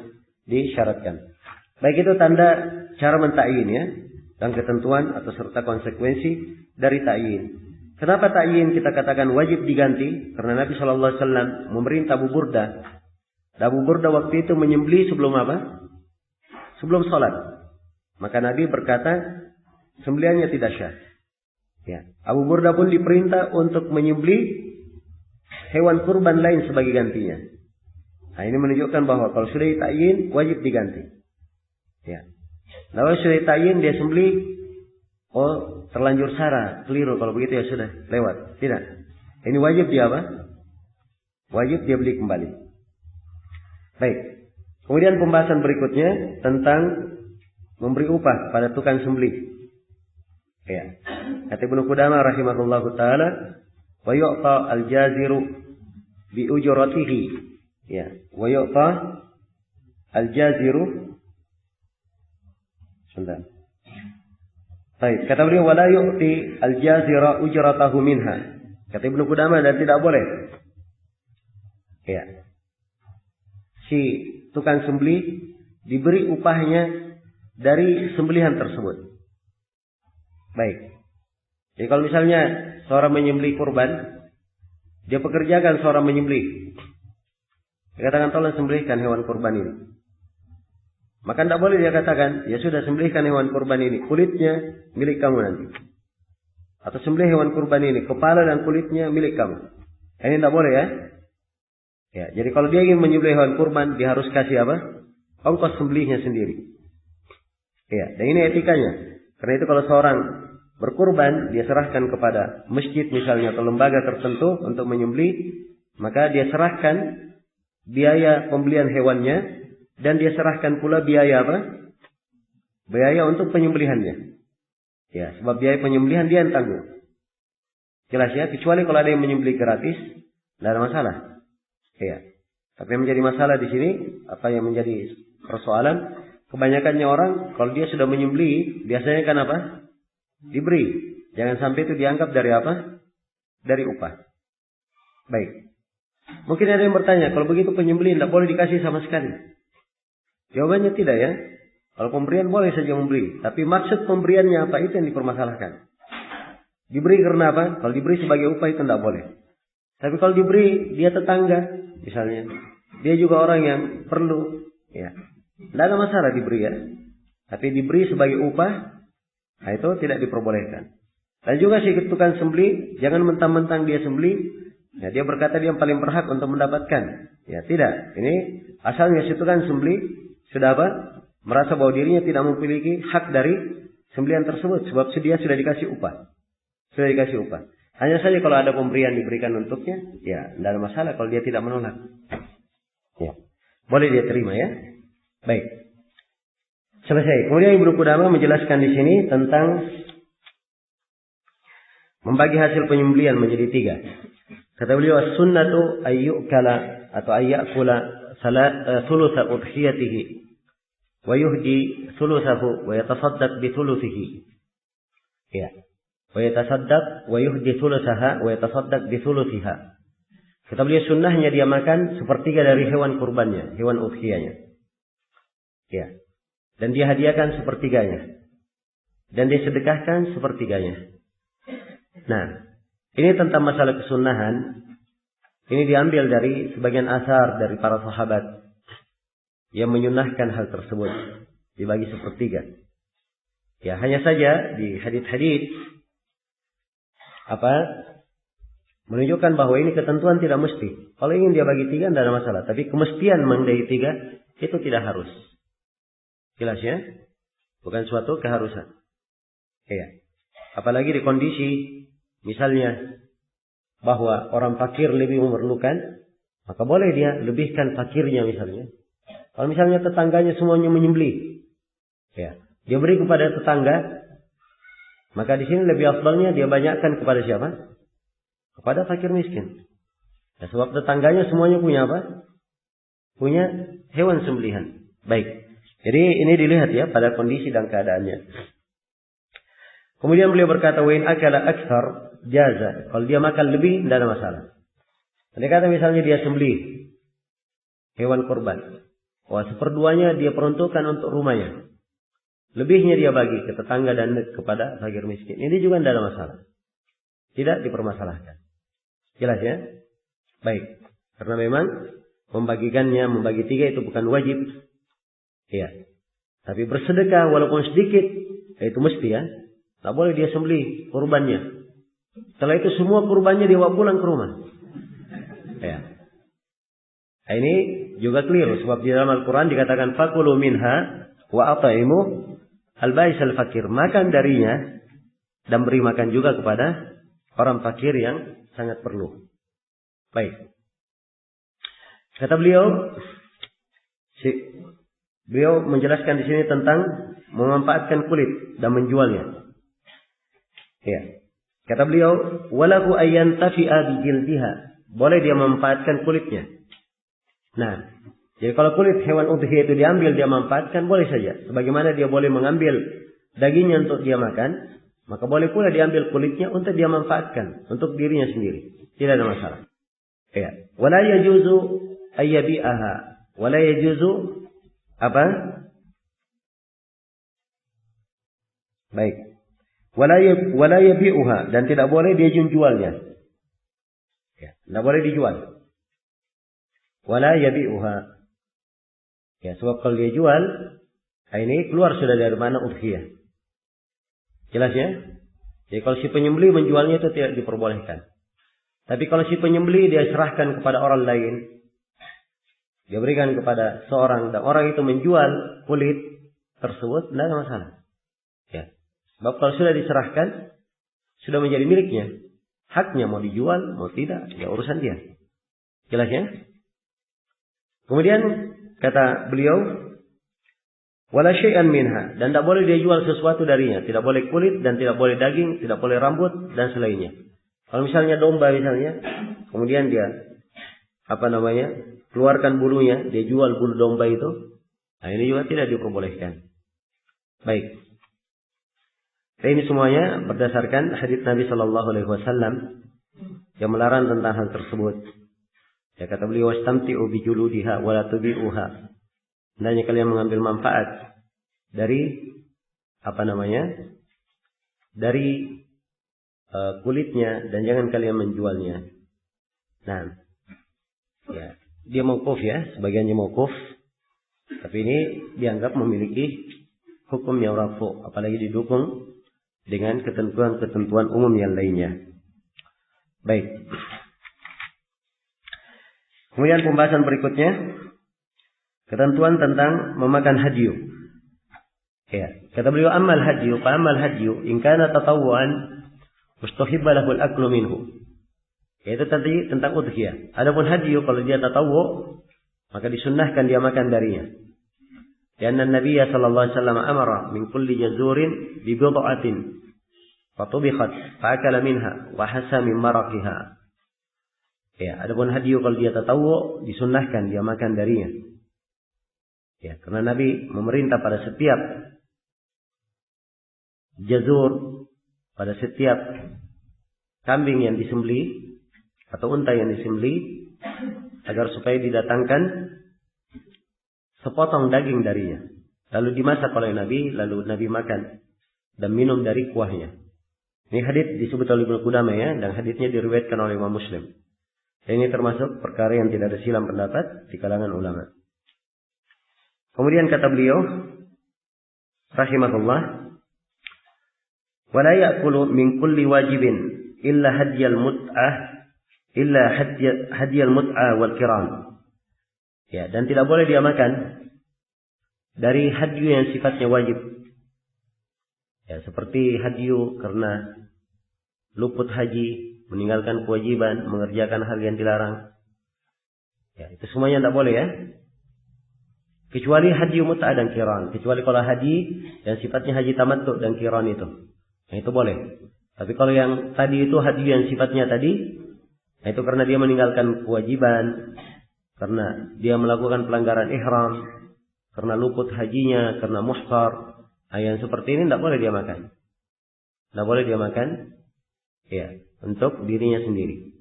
disyaratkan. Baik, itu tanda cara mentakyin ya. Dan ketentuan atau serta konsekuensi dari takyin. Kenapa takyin kita katakan wajib diganti? Karena Nabi SAW memerintah Abu Burda. Abu Burda waktu itu menyembelih sebelum apa? Sebelum sholat. Maka Nabi berkata, sembelihannya tidak syah. Ya. Abu Burda pun diperintah untuk menyembelih hewan kurban lain sebagai gantinya. Nah, ini menunjukkan bahwa kalau sudah ditakyin, wajib diganti. Ya. Kalau sudah ditakyin, dia sembelih, oh terlanjur sara, keliru, kalau begitu ya sudah lewat. Tidak. Ini wajib dia apa? Wajib dia beli kembali. Baik. Kemudian pembahasan berikutnya tentang memberi upah pada tukang sembelih. Ya. Kata Ibnu Qudamah rahimahullahu taala, wa yu'ta al-jaziru bi ujratihi. Ya, wa yu'ta al-jaziru. Sebentar. Baik, kata beliau wala yu'ti al-jazira ujratahu minha. Kata Ibnu Qudamah, dan tidak boleh. Ya. Si tukang sembelih diberi upahnya dari sembelihan tersebut. Baik. Jadi kalau misalnya seorang menyembelih kurban, dia pekerjakan seorang menyembelih. Dia katakan tolong sembelihkan hewan kurban ini. Maka tidak boleh dia katakan, ya sudah sembelihkan hewan kurban ini, kulitnya milik kamu nanti. Atau sembelih hewan kurban ini, kepala dan kulitnya milik kamu. Ini tidak boleh ya. Ya, jadi kalau dia ingin menyembelih hewan kurban, dia harus kasih apa? Ongkos sembelihnya sendiri. Ya, dan ini etikanya. Karena itu kalau seorang berkurban, dia serahkan kepada masjid misalnya atau lembaga tertentu untuk menyembelih, maka dia serahkan biaya pembelian hewannya dan dia serahkan pula biaya apa? Biaya untuk penyembelihannya. Ya, sebab biaya penyembelihan dia yang tanggung. Jelas ya, kecuali kalau ada yang menyembelih gratis, tidak ada masalah. Ya. Tapi yang menjadi masalah di sini, apa yang menjadi persoalan, kebanyakannya orang kalau dia sudah menyembelih, biasanya kan apa? Diberi. Jangan sampai itu dianggap dari apa? Dari upah. Baik. Mungkin ada yang bertanya, kalau begitu penyembelihan tidak boleh dikasih sama sekali. Jawabannya tidak ya. Kalau pemberian boleh saja memberi, tapi maksud pemberiannya apa, itu yang dipermasalahkan. Diberi karena apa? Kalau diberi sebagai upah itu tidak boleh. Tapi kalau diberi dia tetangga, misalnya, dia juga orang yang perlu, ya, tidak ada masalah diberi ya. Tapi diberi sebagai upah, nah itu tidak diperbolehkan. Dan juga si tukang sembelih, jangan mentang-mentang dia sembelih, ya dia berkata dia yang paling berhak untuk mendapatkan. Ya tidak. Ini asalnya si tukang sembelih sudah apa? Merasa bahwa dirinya tidak memiliki hak dari sembelihan tersebut, sebab dia sudah dikasih upah. Sudah dikasih upah. Hanya saja kalau ada pemberian diberikan untuknya, ya tidak ada masalah kalau dia tidak menolak. Ya, boleh dia terima ya. Baik. Selesai. Kemudian Ibnu Qudamah menjelaskan di sini tentang membagi hasil penyembelihan menjadi 3. Kata beliau, as-sunnatu ayyukala atau ayyakula thulutha udhiyatihi wa yuhdi thuluthahu wa yatasaddaq bi thuluthihi. Ya. Wa yatasaddaq wa yuhdi thuluthaha wa yatasaddaq bi thuluthiha. Kata beliau, sunnahnya dia makan sepertiga dari hewan kurbannya, hewan udhiyahnya. Ya. Dan dia hadiahkan sepertiganya. Dan dia sedekahkan sepertiganya. Nah, ini tentang masalah kesunnahan. Ini diambil dari sebagian asar dari para sahabat yang menyunnahkan hal tersebut, dibagi sepertiga. Ya, hanya saja di hadits-hadits menunjukkan bahwa ini ketentuan tidak mesti. Kalau ingin dia bagi 3 tidak ada masalah, tapi kemestian mengenai 3 itu tidak harus. Jelas ya? Bukan suatu keharusan. Ya. Apalagi di kondisi misalnya bahwa orang fakir lebih memerlukan, maka boleh dia lebihkan fakirnya misalnya. Kalau misalnya tetangganya semuanya menyembelih, ya, dia beri kepada tetangga, maka di sini lebih afdalnya dia banyakkan kepada siapa? Kepada fakir miskin. Ya, sebab tetangganya semuanya punya apa? Punya hewan sembelihan. Baik. Jadi ini dilihat ya pada kondisi dan keadaannya. Kemudian beliau berkata, wa in akala akthar jaza. Kalau dia makan lebih tidak ada masalah. Dia kata misalnya dia sembelih hewan kurban. Wah, seperduanya dia peruntukkan untuk rumahnya. Lebihnya dia bagi ke tetangga dan kepada fakir miskin. Ini juga tidak ada masalah. Tidak dipermasalahkan. Jelas ya? Baik. Karena memang membagikannya, membagi 3 itu bukan wajib. Iya. Tapi bersedekah walaupun sedikit, itu mesti ya. Tak boleh dia sembelih kurbannya. Setelah itu semua kurbannya dia bawa pulang ke rumah. Ya. Nah, ini juga keliru. Sebab di dalam Al-Quran dikatakan fakulu minha wa ataimu al-bais al-fakir. Makan darinya dan beri makan juga kepada orang fakir yang sangat perlu. Baik. Kata beliau menjelaskan di sini tentang memanfaatkan kulit dan menjualnya. Ya. Kata beliau, walahu ayyantafi'a bijildiha. Boleh dia memanfaatkan kulitnya. Nah, jadi kalau kulit hewan udhiyah itu diambil, dia manfaatkan, boleh saja. Sebagaimana dia boleh mengambil dagingnya untuk dia makan, maka boleh pula diambil kulitnya untuk dia manfaatkan untuk dirinya sendiri. Tidak ada masalah. Ya. Wala yajuzu ayyabi'aha. Wala yajuzu apa? Baik. Wala yabi'uha, dan tidak boleh dia jualnya. Ya, tidak boleh dijual. Wala yabi'uha. Ya, sebab kalau dia jual, ini keluar sudah dari mana udhiyah. Jelas ya? Jadi kalau si penyembelih menjualnya itu tidak diperbolehkan. Tapi kalau si penyembelih dia serahkan kepada orang lain, dia berikan kepada seorang dan orang itu menjual kulit tersebut, tidak ada masalah. Ya. Sebab kalau sudah diserahkan, sudah menjadi miliknya. Haknya mau dijual, mau tidak, ya urusan dia. Jelas ya? Kemudian kata beliau, wala syai'an minha, dan tidak boleh dia jual sesuatu darinya. Tidak boleh kulit dan tidak boleh daging, tidak boleh rambut dan selainnya. Kalau misalnya domba misalnya, kemudian dia keluarkan bulunya, dia jual bulu domba itu, nah ini juga tidak diperbolehkan. Baik. Ini semuanya berdasarkan hadits Nabi Shallallahu Alaihi Wasallam yang melarang tentang hal tersebut. Ya, kata beliau, wastamti'u bijuludiha wala tubi'uha. Hendaknya kalian mengambil manfaat dari dari kulitnya dan jangan kalian menjualnya. Nah, ya, dia mauquf ya, sebagiannya mauquf, tapi ini dianggap memiliki hukum yang rafu', apalagi didukung dengan ketentuan-ketentuan umum yang lainnya. Baik. Kemudian pembahasan berikutnya, ketentuan tentang memakan hadyu. Ya, kata beliau, amal hadyu in kana tatawwu'an mustahibba lahu al-aklu minhu. Yaitu tadi tentang udhiyah. Adapun hadyu kalau dia tatawwu', maka disunnahkan dia makan darinya. Karena Nabi sallallahu alaihi wasallam amara min kulli jazurin bi bid'atin fatubikhat fa'akala minha wa hasa min maraqiha. Ya, adapun hadyu kalau dia tatawwu disunnahkan dia makan darinya. Ya, karena Nabi memerintah pada setiap jazur, pada setiap kambing yang disembelih atau unta yang disembelih, agar supaya didatangkan sepotong daging darinya, lalu dimasak oleh Nabi, lalu Nabi makan dan minum dari kuahnya. Ini hadits disebut oleh Ibnu Qudamah ya, dan haditsnya diriwayatkan oleh Imam Muslim. Dan ini termasuk perkara yang tidak ada silang pendapat di kalangan ulama. Kemudian kata beliau, rahimahullah, wala ya'kulu min kulli wajibin illa hadyal mut'ah wal kiram. Ya, dan tidak boleh dia makan dari hadyu yang sifatnya wajib. Ya, seperti hadyu karena luput haji, meninggalkan kewajiban, mengerjakan hal yang dilarang. Ya, itu semuanya tidak boleh ya. Kecuali hadyu mut'ah dan qiran. Kecuali kalau haji yang sifatnya haji tamattu dan qiran itu. Nah, itu boleh. Tapi kalau yang tadi itu hadyu yang sifatnya tadi, nah itu karena dia meninggalkan kewajiban, karena dia melakukan pelanggaran ihram, karena luput hajinya, karena muhsar. Nah, yang seperti ini tidak boleh dia makan. Tidak boleh dia makan, ya, untuk dirinya sendiri.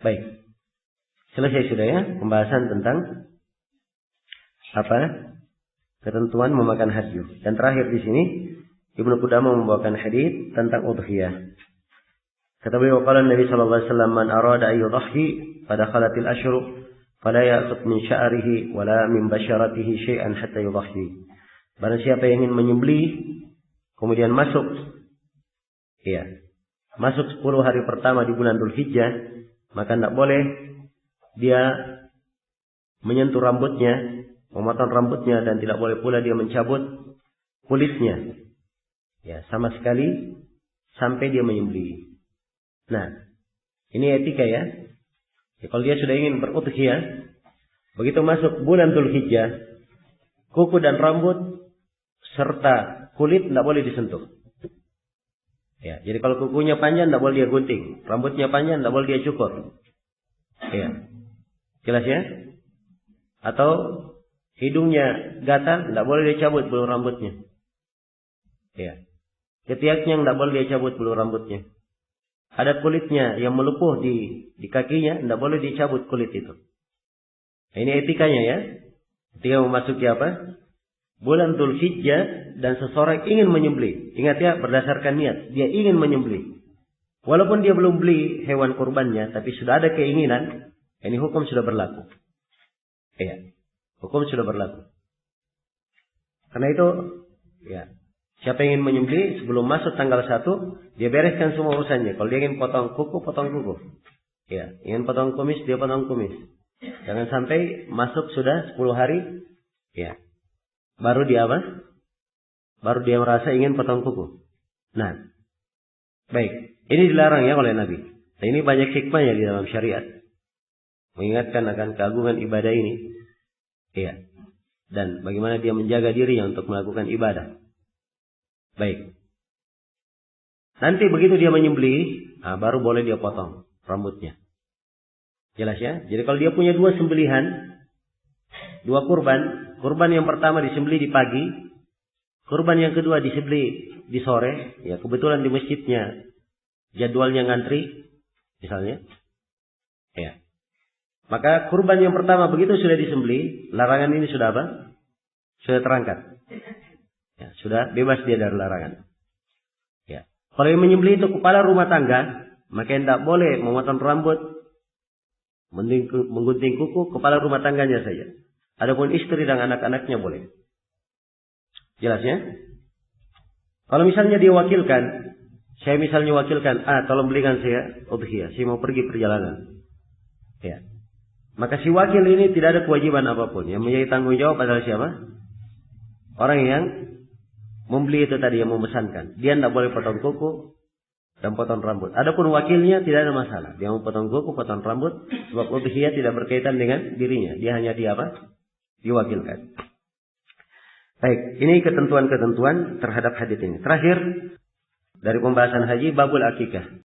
Baik. Selesai sudah ya pembahasan tentang ketentuan memakan hadyu. Dan terakhir di sini Ibnu Qudamah membawakan hadis tentang udhiyah. Kata beliau, qala Nabi sallallahu alaihi wasallam, man arada ay yudhi fadakhalatil ashru fala ya'khudh min sya'rihi wala min basharatihi syai'an hatta yudhi. Barang siapa yang ingin menyembelih kemudian masuk 10 hari pertama di bulan Dzulhijjah, maka tidak boleh dia menyentuh rambutnya, memotong rambutnya, dan tidak boleh pula dia mencabut kulitnya. Ya, sama sekali sampai dia menyembelih. Nah, ini etika ya. Kalau dia sudah ingin berudhiyah, begitu masuk bulan Dzulhijjah, kuku dan rambut serta kulit tidak boleh disentuh. Ya, jadi kalau kukunya panjang tidak boleh dia gunting, rambutnya panjang tidak boleh dia cukur. Ya, jelas ya? Atau hidungnya gatal, tidak boleh dia cabut bulu rambutnya. Ya, ketiaknya tidak boleh dia cabut bulu rambutnya. Ada kulitnya yang melepuh di kakinya, tidak boleh dicabut kulit itu. Nah, ini etikanya ya. Ketika memasuki apa? Bulan Dzulhijjah dan seseorang ingin menyembelih. Ingat ya, berdasarkan niat. Dia ingin menyembelih. Walaupun dia belum beli hewan kurbannya, tapi sudah ada keinginan, ini hukum sudah berlaku. Ya, hukum sudah berlaku. Karena itu, ya, siapa yang ingin menyembelih sebelum masuk tanggal 1, dia bereskan semua urusannya. Kalau dia ingin potong kuku, potong kuku. Ya, ingin potong kumis, dia potong kumis. Jangan sampai masuk sudah 10 hari, ya, baru dia apa? Baru dia merasa ingin potong kuku. Nah, baik. Ini dilarang ya oleh Nabi. Nah, ini banyak hikmahnya di dalam syariat. Mengingatkan akan keagungan ibadah ini. Ya. Dan bagaimana dia menjaga dirinya untuk melakukan ibadah. Baik. Nanti begitu dia menyembelih, baru boleh dia potong rambutnya. Jelas ya? Jadi kalau dia punya 2 sembelihan, 2 kurban. Kurban yang pertama disembelih di pagi. Kurban yang kedua disembelih di sore. Ya, kebetulan di masjidnya jadwalnya ngantri. Misalnya. Ya. Maka kurban yang pertama begitu sudah disembelih. Larangan ini sudah apa? Sudah terangkat. Ya, sudah bebas dia dari larangan. Ya. Kalau yang menyembelih itu kepala rumah tangga, maka tidak boleh memotong rambut, menggunting kuku, kepala rumah tangganya saja. Adapun istri dan anak-anaknya boleh. Jelas ya? Kalau misalnya dia wakilkan, saya misalnya wakilkan, tolong belikan saya udhiyah, saya mau pergi perjalanan. Ya. Maka si wakil ini tidak ada kewajiban apapun. Yang menjadi tanggung jawab adalah siapa? Orang yang membeli itu tadi, yang memesankan. Dia tidak boleh potong kuku dan potong rambut. Adapun wakilnya tidak ada masalah. Dia mau potong kuku, potong rambut, sebab udhiyah tidak berkaitan dengan dirinya. Dia hanya diwakilkan. Baik, ini ketentuan-ketentuan terhadap hadits ini. Terakhir dari pembahasan haji, babul akikah.